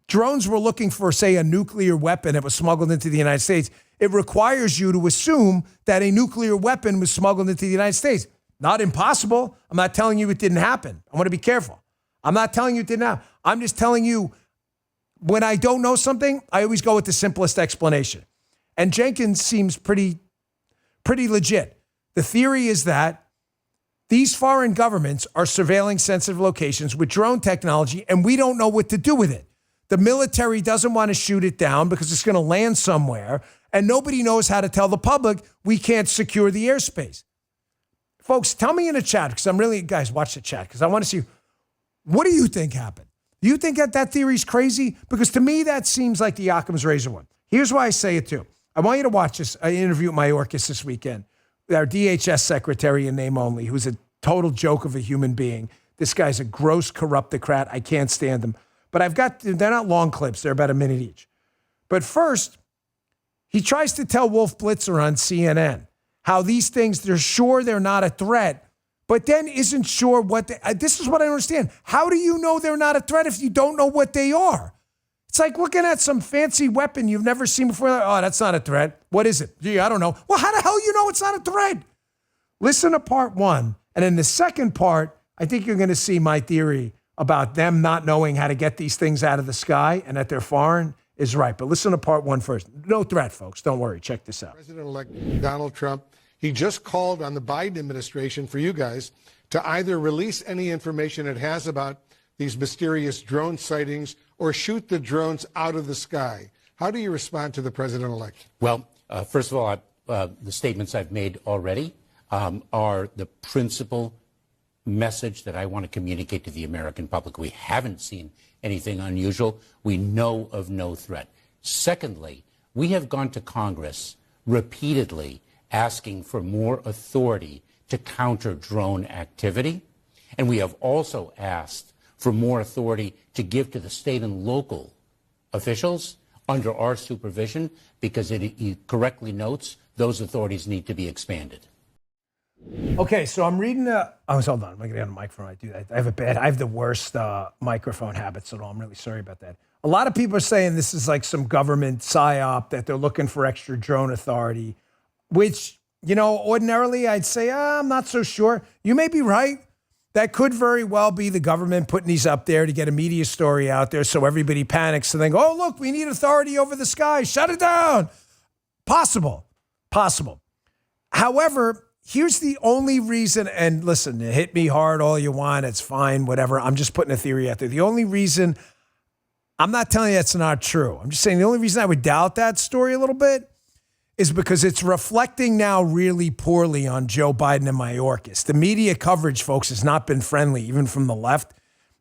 drones were looking for, say, a nuclear weapon that was smuggled into the United States, it requires you to assume that a nuclear weapon was smuggled into the United States. Not impossible. I'm not telling you it didn't happen. I want to be careful. I'm not telling you it didn't happen. I'm just telling you when I don't know something, I always go with the simplest explanation. And Jenkins seems pretty legit. The theory is that these foreign governments are surveilling sensitive locations with drone technology, and we don't know what to do with it. The military doesn't want to shoot it down because it's going to land somewhere, and nobody knows how to tell the public we can't secure the airspace. Folks, tell me in the chat, because guys, watch the chat, because I want to see, what do you think happened? Do you think that theory's crazy? Because to me, that seems like the Occam's razor one. Here's why I say it too. I want you to watch this. I interviewed Mayorkas this weekend, our DHS secretary in name only, who's a total joke of a human being. This guy's a gross corruptocrat. I can't stand him. But they're not long clips. They're about a minute each. But first, he tries to tell Wolf Blitzer on CNN how these things, they're sure they're not a threat, but then isn't sure this is what I don't understand. How do you know they're not a threat if you don't know what they are? It's like looking at some fancy weapon you've never seen before. Like, oh, that's not a threat. What is it? Gee, I don't know. Well, how the hell you know it's not a threat? Listen to part one. And in the second part, I think you're going to see my theory about them not knowing how to get these things out of the sky and that they're foreign is right. But listen to part one first. No threat, folks. Don't worry. Check this out. President-elect Donald Trump, he just called on the Biden administration for you guys to either release any information it has about these mysterious drone sightings or shoot the drones out of the sky. How do you respond to the president-elect? Well, first of all, the statements I've made already are the principal message that I want to communicate to the American public. We haven't seen anything unusual. We know of no threat. Secondly, we have gone to Congress repeatedly asking for more authority to counter drone activity. And we have also asked for more authority to give to the state and local officials under our supervision, because he correctly notes those authorities need to be expanded. Okay, so I'm reading hold on. I'm going to get on the microphone. I do that. I have the worst microphone habits at all. I'm really sorry about that. A lot of people are saying this is like some government psyop, that they're looking for extra drone authority, which, ordinarily I'd say, I'm not so sure. You may be right. That could very well be the government putting these up there to get a media story out there so everybody panics and then go, oh, look, we need authority over the sky. Shut it down. Possible. However, here's the only reason, and listen, hit me hard all you want. It's fine, whatever. I'm just putting a theory out there. The only reason, I'm not telling you that's not true. I'm just saying the only reason I would doubt that story a little bit is because it's reflecting now really poorly on Joe Biden and Mayorkas. The media coverage, folks, has not been friendly, even from the left.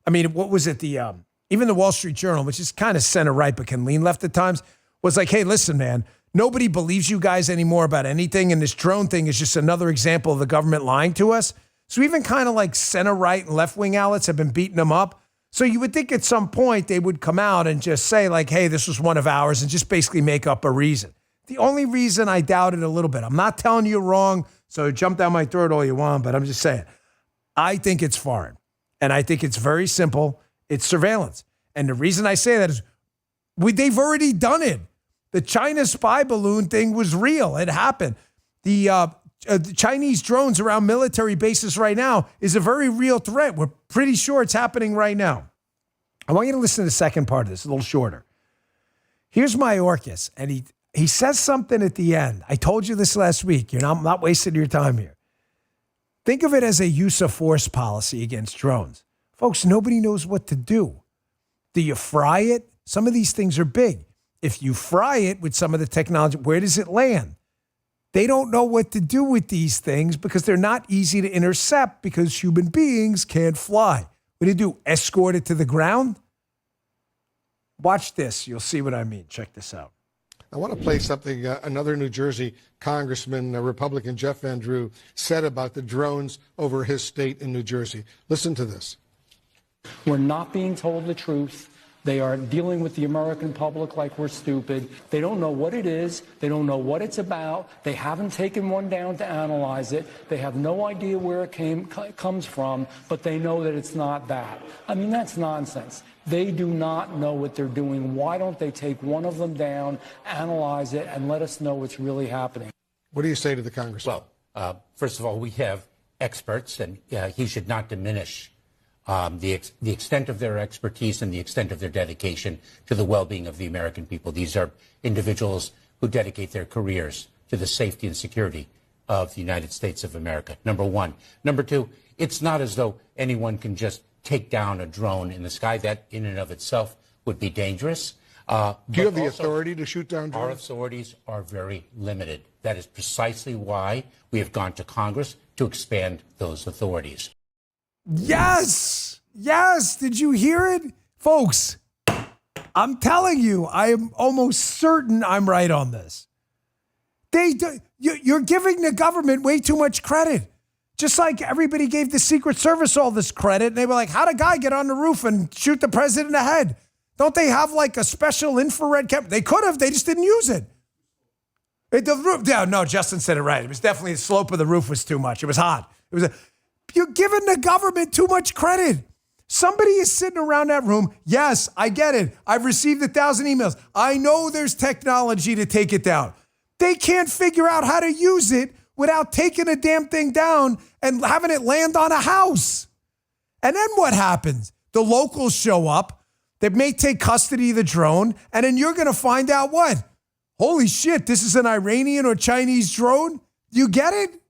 I mean, what was it? Even the Wall Street Journal, which is kind of center-right but can lean left at times, was like, hey, listen, man, nobody believes you guys anymore about anything, and this drone thing is just another example of the government lying to us. So even kind of like center-right and left-wing outlets have been beating them up. So you would think at some point they would come out and just say like, hey, this was one of ours, and just basically make up a reason. The only reason I doubt it a little bit, I'm not telling you wrong, so jump down my throat all you want, but I'm just saying, I think it's foreign. And I think it's very simple. It's surveillance. And the reason I say that is they've already done it. The China spy balloon thing was real. It happened. The Chinese drones around military bases right now is a very real threat. We're pretty sure it's happening right now. I want you to listen to the second part of this, a little shorter. Here's Mayorkas, and he says something at the end. I told you this last week. I'm not wasting your time here. Think of it as a use of force policy against drones. Folks, nobody knows what to do. Do you fry it? Some of these things are big. If you fry it with some of the technology, where does it land? They don't know what to do with these things because they're not easy to intercept because human beings can't fly. What do you do? Escort it to the ground? Watch this. You'll see what I mean. Check this out. I want to play something another New Jersey congressman, Republican Jeff Van Drew, said about the drones over his state in New Jersey. Listen to this. We're not being told the truth. They are dealing with the American public like we're stupid. They don't know what it is. They don't know what it's about. They haven't taken one down to analyze it. They have no idea where it comes from, but they know that it's not that. I mean, that's nonsense. They do not know what they're doing. Why don't they take one of them down, analyze it, and let us know what's really happening? What do you say to the congressman? Well, first of all, we have experts, and he should not diminish the extent of their expertise and the extent of their dedication to the well-being of the American people. These are individuals who dedicate their careers to the safety and security of the United States of America, number one. Number two, it's not as though anyone can just take down a drone in the sky. That in and of itself would be dangerous. Do you have the authority to shoot down drones? Our authorities are very limited. That is precisely why we have gone to Congress to expand those authorities. Yes. Yes. Did you hear it? Folks, I'm telling you, I am almost certain I'm right on this. You're giving the government way too much credit. Just like everybody gave the Secret Service all this credit. And they were like, how'd a guy get on the roof and shoot the president in the head? Don't they have like a special infrared camera? They could have. They just didn't use it. The roof. Yeah, no, Justin said it right. It was definitely the slope of the roof was too much. It was hot. You're giving the government too much credit. Somebody is sitting around that room. Yes, I get it. I've received 1,000 emails. I know there's technology to take it down. They can't figure out how to use it without taking a damn thing down and having it land on a house. And then what happens? The locals show up. They may take custody of the drone, and then you're going to find out what? Holy shit, this is an Iranian or Chinese drone? You get it?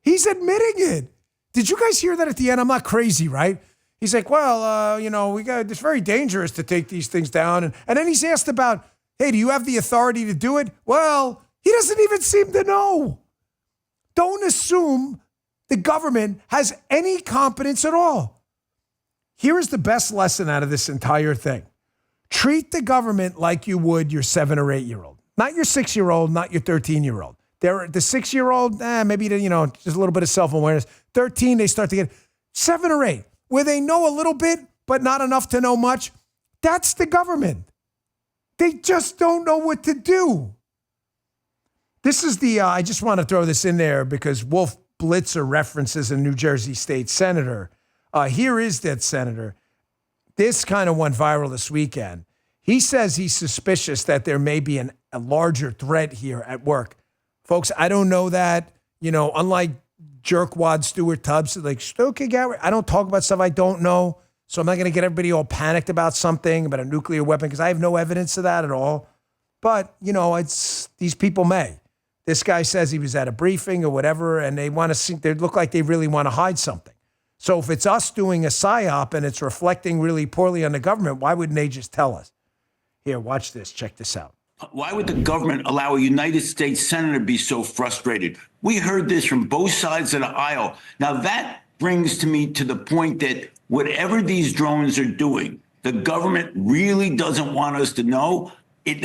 He's admitting it. Did you guys hear that at the end? I'm not crazy, right? He's like, well, it's very dangerous to take these things down. And then he's asked about, hey, do you have the authority to do it? Well, he doesn't even seem to know. Don't assume the government has any competence at all. Here is the best lesson out of this entire thing. Treat the government like you would your 7 or 8-year-old. Not your 6-year-old, not your 13-year-old. The 6-year-old, maybe, just a little bit of self-awareness. 13, they start to get 7 or 8, where they know a little bit, but not enough to know much. That's the government. They just don't know what to do. This is I just want to throw this in there because Wolf Blitzer references a New Jersey state senator. Here is that senator. This kind of went viral this weekend. He says he's suspicious that there may be a larger threat here at work. Folks, I don't know that. Unlike jerkwad Stuart Tubbs, like, okay, Gary, I don't talk about stuff I don't know. So I'm not going to get everybody all panicked about something, about a nuclear weapon, because I have no evidence of that at all. But, it's these people may. This guy says he was at a briefing or whatever, and they look like they really want to hide something. So if it's us doing a psyop and it's reflecting really poorly on the government, why wouldn't they just tell us? Here, watch this. Check this out. Why would the government allow a United States senator to be so frustrated? We heard this from both sides of the aisle. Now, that brings to me to the point that whatever these drones are doing, the government really doesn't want us to know.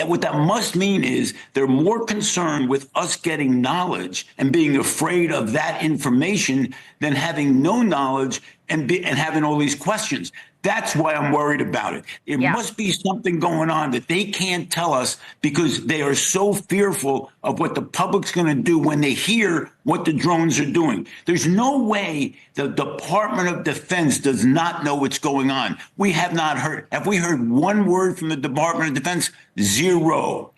What that must mean is they're more concerned with us getting knowledge and being afraid of that information than having no knowledge and having all these questions. That's why I'm worried about it. It must be something going on that they can't tell us because they are so fearful of what the public's going to do when they hear what the drones are doing. There's no way the Department of Defense does not know what's going on. We have not heard. Have we heard one word from the Department of Defense? Zero.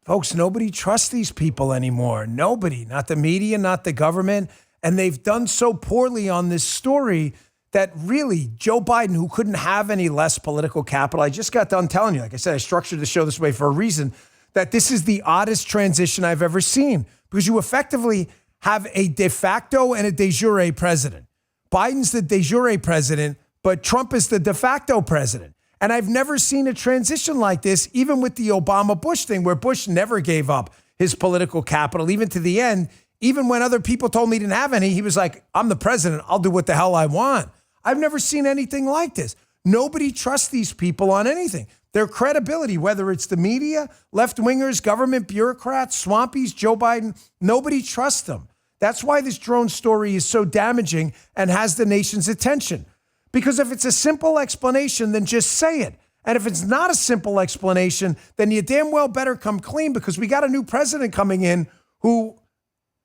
Folks, nobody trusts these people anymore. Nobody, not the media, not the government. And they've done so poorly on this story that really Joe Biden, who couldn't have any less political capital, I just got done telling you, like I said, I structured the show this way for a reason, that this is the oddest transition I've ever seen because you effectively have a de facto and a de jure president. Biden's the de jure president, but Trump is the de facto president. And I've never seen a transition like this, even with the Obama-Bush thing, where Bush never gave up his political capital, even to the end. Even when other people told me he didn't have any, he was like, I'm the president. I'll do what the hell I want. I've never seen anything like this. Nobody trusts these people on anything. Their credibility, whether it's the media, left-wingers, government bureaucrats, swampies, Joe Biden, nobody trusts them. That's why this drone story is so damaging and has the nation's attention. Because if it's a simple explanation, then just say it. And if it's not a simple explanation, then you damn well better come clean because we got a new president coming in who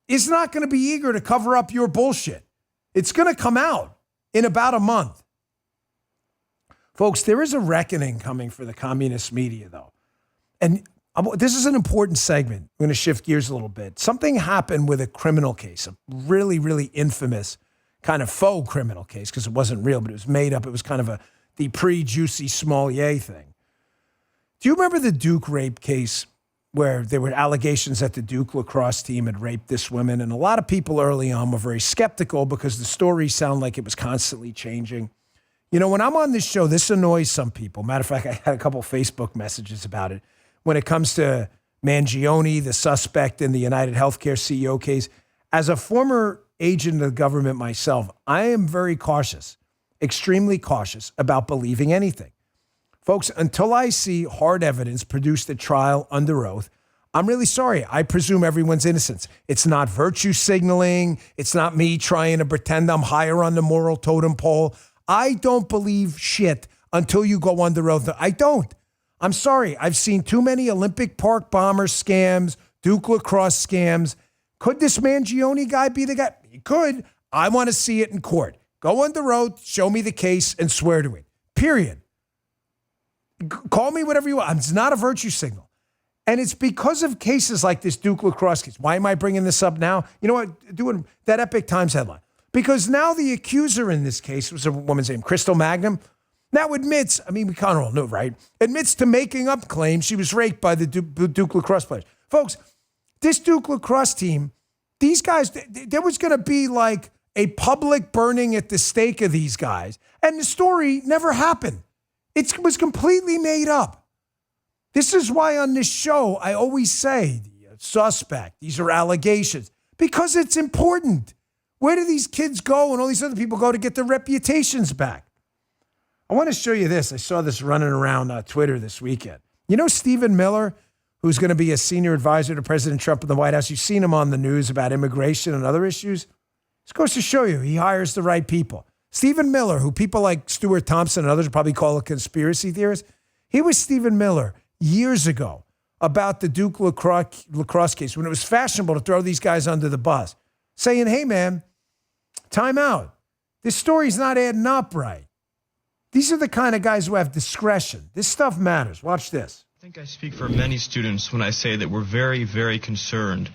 is not going to be eager to cover up your bullshit. It's going to come out in about a month. Folks, there is a reckoning coming for the communist media, though. And this is an important segment. I'm going to shift gears a little bit. Something happened with a criminal case, a really, really infamous kind of faux criminal case, because it wasn't real, but it was made up. It was kind of the pre-Juicy Smollett thing. Do you remember the Duke rape case where there were allegations that the Duke lacrosse team had raped this woman? And a lot of people early on were very skeptical because the stories sound like it was constantly changing. You know, when I'm on this show, this annoys some people. Matter of fact, I had a couple of Facebook messages about it. When it comes to Mangione, the suspect in the United Healthcare CEO case, as a former agent of the government myself, I am very cautious, extremely cautious about believing anything. Folks, until I see hard evidence produced at trial under oath, I'm really sorry. I presume everyone's innocence. It's not virtue signaling. It's not me trying to pretend I'm higher on the moral totem pole. I don't believe shit until you go under oath. I don't. I'm sorry. I've seen too many Olympic Park bomber scams, Duke lacrosse scams. Could this Mangione guy be the guy? He could. I want to see it in court. Go under oath, show me the case, and swear to it. Period. Call me whatever you want. It's not a virtue signal. And it's because of cases like this Duke lacrosse case. Why am I bringing this up now? You know what? Doing that Epic Times headline. Because now the accuser in this case was a woman's name, Crystal Magnum. Now admits, I mean, we kind of all know, right? Admits to making up claims she was raped by the Duke lacrosse players. Folks, this Duke lacrosse team, these guys, there was going to be like a public burning at the stake of these guys. And the story never happened. It was completely made up. This is why on this show, I always say, suspect, these are allegations, because it's important. Where do these kids go and all these other people go to get their reputations back? I want to show you this. I saw this running around Twitter this weekend. You know Stephen Miller, who's going to be a senior advisor to President Trump in the White House? You've seen him on the news about immigration and other issues. This goes to show you he hires the right people. Stephen Miller, who people like Stuart Thompson and others probably call a conspiracy theorist, he was Stephen Miller years ago about the Duke lacrosse case when it was fashionable to throw these guys under the bus, saying, hey, man, time out. This story's not adding up right. These are the kind of guys who have discretion. This stuff matters. Watch this. I think I speak for many students when I say that we're very, very concerned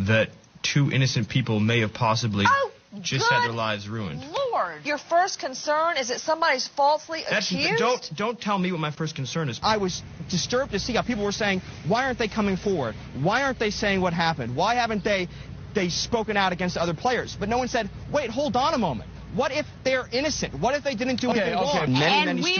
that two innocent people may have possibly... Oh, just had their lives ruined. Lord, your first concern is that somebody's falsely accused? Don't tell me what my first concern is. I was disturbed to see how people were saying, why aren't they coming forward? Why aren't they saying what happened? Why haven't they spoken out against other players? But no one said, wait, hold on a moment. What if they're innocent? What if they didn't do anything wrong? And we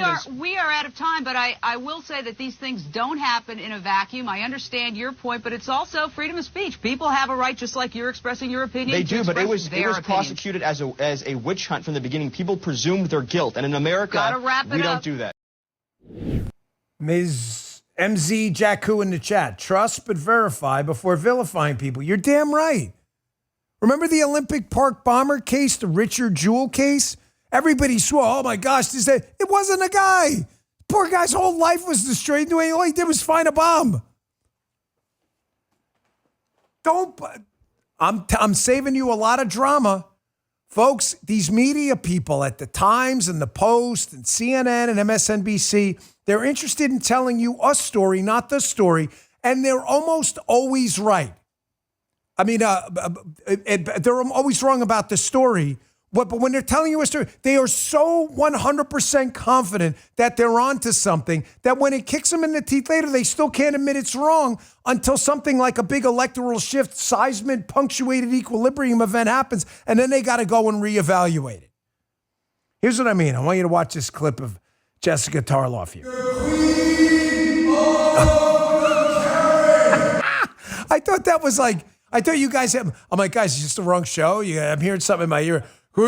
are out of time, but I will say that these things don't happen in a vacuum. I understand your point, but it's also freedom of speech. People have a right, just like you're expressing your opinion. They do, but it was prosecuted as a witch hunt from the beginning. People presumed their guilt, and in America, we don't do that. Ms. MZ Jakku in the chat. Trust but verify before vilifying people. You're damn right. Remember the Olympic Park bomber case, the Richard Jewell case? Everybody swore, oh my gosh, it wasn't a guy. Poor guy's whole life was destroyed. All he did was find a bomb. I'm saving you a lot of drama. Folks, these media people at the Times and the Post and CNN and MSNBC, they're interested in telling you a story, not the story, and they're almost always right. I mean, they're always wrong about the story, but when they're telling you a story, they are so 100% confident that they're onto something that when it kicks them in the teeth later, they still can't admit it's wrong until something like a big electoral shift, seismic punctuated equilibrium event happens, and then they got to go and reevaluate it. Here's what I mean. I want you to watch this clip of Jessica Tarloff here. I thought that was like... I thought you guys I'm like, guys, it's just the wrong show. I'm hearing something in my ear. Queen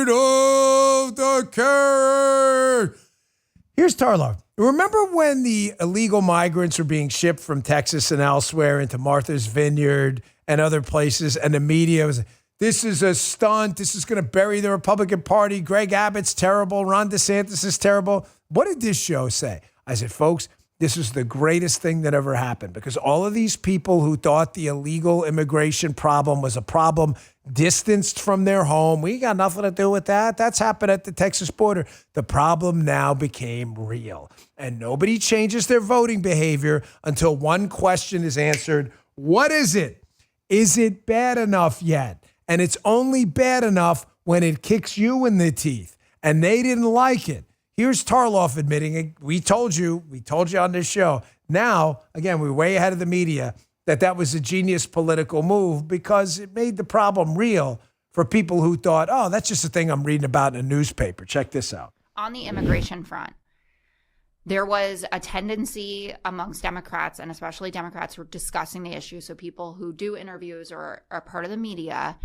of the Carrot. Here's Tarloff. Remember when the illegal migrants were being shipped from Texas and elsewhere into Martha's Vineyard and other places, and the media was, this is a stunt. This is going to bury the Republican Party. Greg Abbott's terrible. Ron DeSantis is terrible. What did this show say? I said, folks, this is the greatest thing that ever happened because all of these people who thought the illegal immigration problem was a problem distanced from their home, we got nothing to do with that. That's happened at the Texas border. The problem now became real. And nobody changes their voting behavior until one question is answered. What is it? Is it bad enough yet? And it's only bad enough when it kicks you in the teeth. And they didn't like it. Here's Tarloff admitting it. We told you on this show. Now, again, we're way ahead of the media that was a genius political move because it made the problem real for people who thought, oh, that's just a thing I'm reading about in a newspaper. Check this out. On the immigration front, there was a tendency amongst Democrats, and especially Democrats who are discussing the issue, so people who do interviews or are part of the media,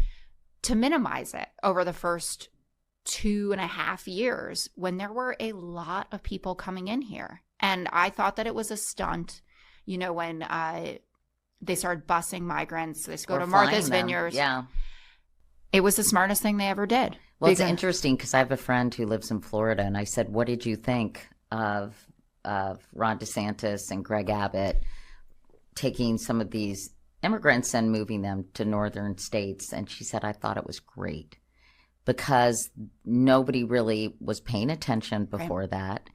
to minimize it over the first 2.5 years when there were a lot of people coming in here. And I thought that it was a stunt, when they started busing migrants. They go to Martha's Vineyard. Yeah. It was the smartest thing they ever did. Well, it's interesting because I have a friend who lives in Florida, and I said, what did you think of Ron DeSantis and Greg Abbott taking some of these immigrants and moving them to northern states? And she said, I thought it was great. Because nobody really was paying attention before that.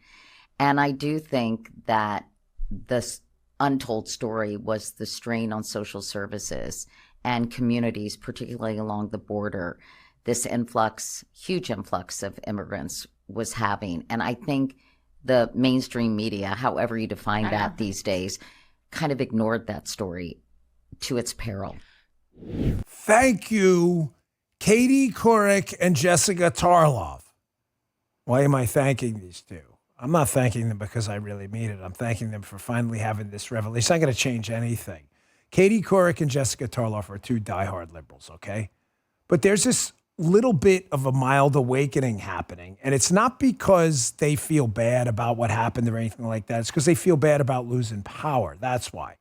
And I do think that this untold story was the strain on social services and communities, particularly along the border, this huge influx of immigrants was having. And I think the mainstream media, however you define that these days, kind of ignored that story to its peril. Thank you, Katie Couric and Jessica Tarloff. Why am I thanking these two? I'm not thanking them because I really mean it. I'm thanking them for finally having this revelation. It's not going to change anything. Katie Couric and Jessica Tarloff are two diehard liberals, okay? But there's this little bit of a mild awakening happening, and it's not because they feel bad about what happened or anything like that. It's because they feel bad about losing power. That's why.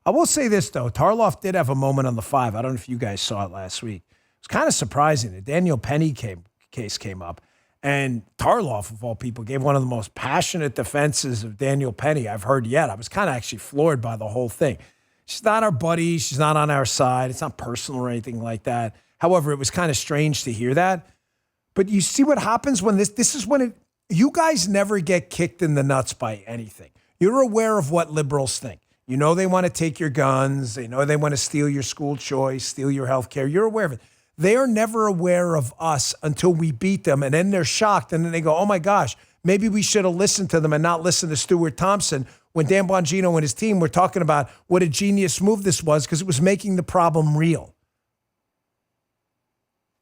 I will say this, though. Tarloff did have a moment on the 5. I don't know if you guys saw it last week. It's kind of surprising. The Daniel Penny case came up, and Tarloff, of all people, gave one of the most passionate defenses of Daniel Penny I've heard yet. I was kind of actually floored by the whole thing. She's not our buddy. She's not on our side. It's not personal or anything like that. However, it was kind of strange to hear that. But you see what happens when this is when you guys never get kicked in the nuts by anything. You're aware of what liberals think. You know they want to take your guns. They know they want to steal your school choice, steal your health care. You're aware of it. They are never aware of us until we beat them. And then they're shocked. And then they go, oh my gosh, maybe we should have listened to them and not listened to Stuart Thompson when Dan Bongino and his team were talking about what a genius move this was, because it was making the problem real.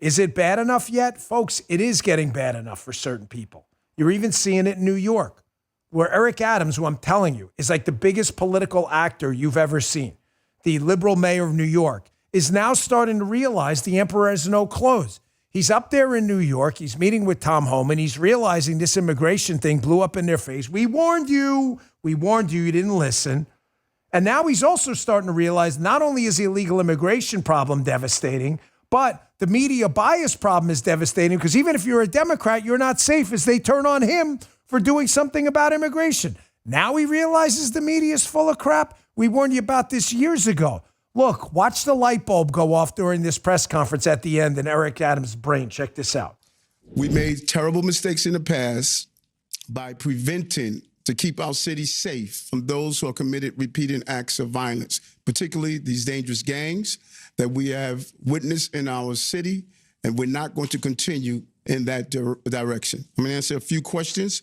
Is it bad enough yet? Folks, it is getting bad enough for certain people. You're even seeing it in New York, where Eric Adams, who I'm telling you, is like the biggest political actor you've ever seen. The liberal mayor of New York is now starting to realize the emperor has no clothes. He's up there in New York. He's meeting with Tom Homan. He's realizing this immigration thing blew up in their face. We warned you. We warned you. You didn't listen. And now he's also starting to realize not only is the illegal immigration problem devastating, but the media bias problem is devastating, because even if you're a Democrat, you're not safe as they turn on him for doing something about immigration. Now he realizes the media is full of crap. We warned you about this years ago. Look, watch the light bulb go off during this press conference at the end in Eric Adams' brain. Check this out. We made terrible mistakes in the past by preventing to keep our city safe from those who have committed repeated acts of violence, particularly these dangerous gangs that we have witnessed in our city, and we're not going to continue in that direction. I'm going to answer a few questions,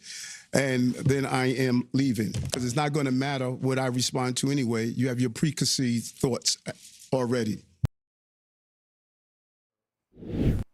and then I am leaving, because it's not going to matter what I respond to anyway. You have your preconceived thoughts already.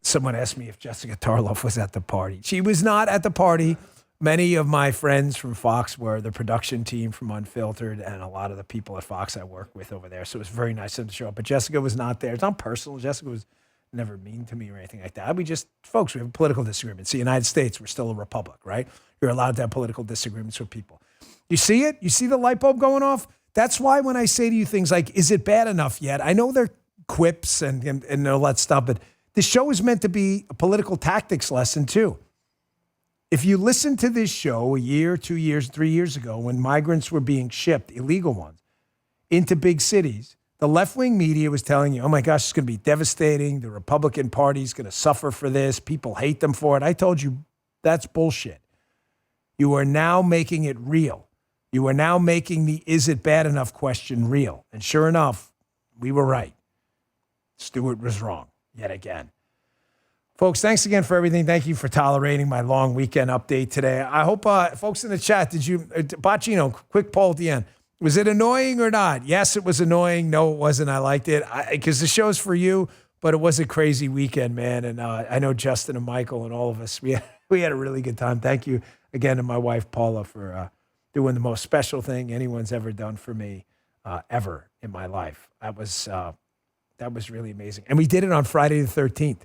Someone asked me if Jessica Tarloff was at the party. She was not at the party. Many of my friends from Fox were, the production team from Unfiltered, and a lot of the people at Fox I work with over there. So it was very nice of them to show up. But Jessica was not there. It's not personal. Jessica was never mean to me or anything like that. We just, folks, we have a political disagreement. It's the United States. We're still a republic, right? You're allowed to have political disagreements with people. You see it? You see the light bulb going off? That's why when I say to you things like, is it bad enough yet? I know they're quips and all that stuff, but this show is meant to be a political tactics lesson too. If you listen to this show a year, 2 years, 3 years ago, when migrants were being shipped, illegal ones, into big cities, the left-wing media was telling you, oh my gosh, it's going to be devastating. The Republican Party is going to suffer for this. People hate them for it. I told you that's bullshit. You are now making it real. You are now making the is it bad enough question real. And sure enough, we were right. Stuart was wrong yet again. Folks, thanks again for everything. Thank you for tolerating my long weekend update today. I hope, folks in the chat, Bacino, quick poll at the end. Was it annoying or not? Yes, it was annoying. No, it wasn't. I liked it because the show's for you, but it was a crazy weekend, man. And I know Justin and Michael and all of us, we had a really good time. Thank you again to my wife, Paula, for doing the most special thing anyone's ever done for me ever in my life. That was really amazing. And we did it on Friday the 13th.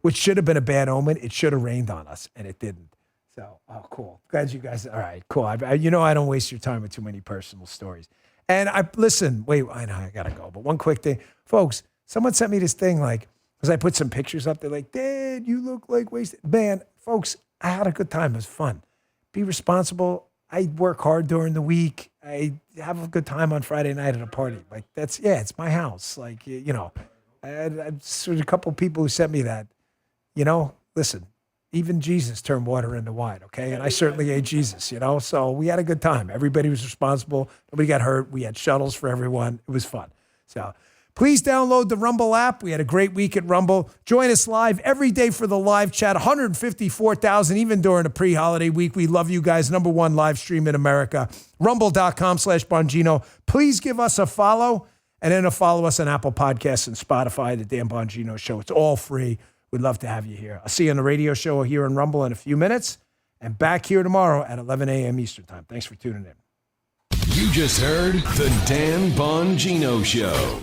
Which should have been a bad omen. It should have rained on us, and it didn't. So, oh, cool. Glad you guys, all right, cool. I don't waste your time with too many personal stories. And listen, wait, I know I got to go, but one quick thing. Folks, someone sent me this thing, like, because I put some pictures up. They're like, Dad, you look like wasted. Man, folks, I had a good time. It was fun. Be responsible. I work hard during the week. I have a good time on Friday night at a party. Like, it's my house. Like, I had a couple people who sent me that. Listen, even Jesus turned water into wine, okay? And I certainly ate Jesus, So we had a good time. Everybody was responsible. Nobody got hurt. We had shuttles for everyone. It was fun. So please download the Rumble app. We had a great week at Rumble. Join us live every day for the live chat. 154,000 even during a pre-holiday week. We love you guys. #1 live stream in America. Rumble.com/Bongino. Please give us a follow and then follow us on Apple Podcasts and Spotify, The Dan Bongino Show. It's all free. We'd love to have you here. I'll see you on the radio show here on Rumble in a few minutes and back here tomorrow at 11 a.m. Eastern Time. Thanks for tuning in. You just heard The Dan Bongino Show.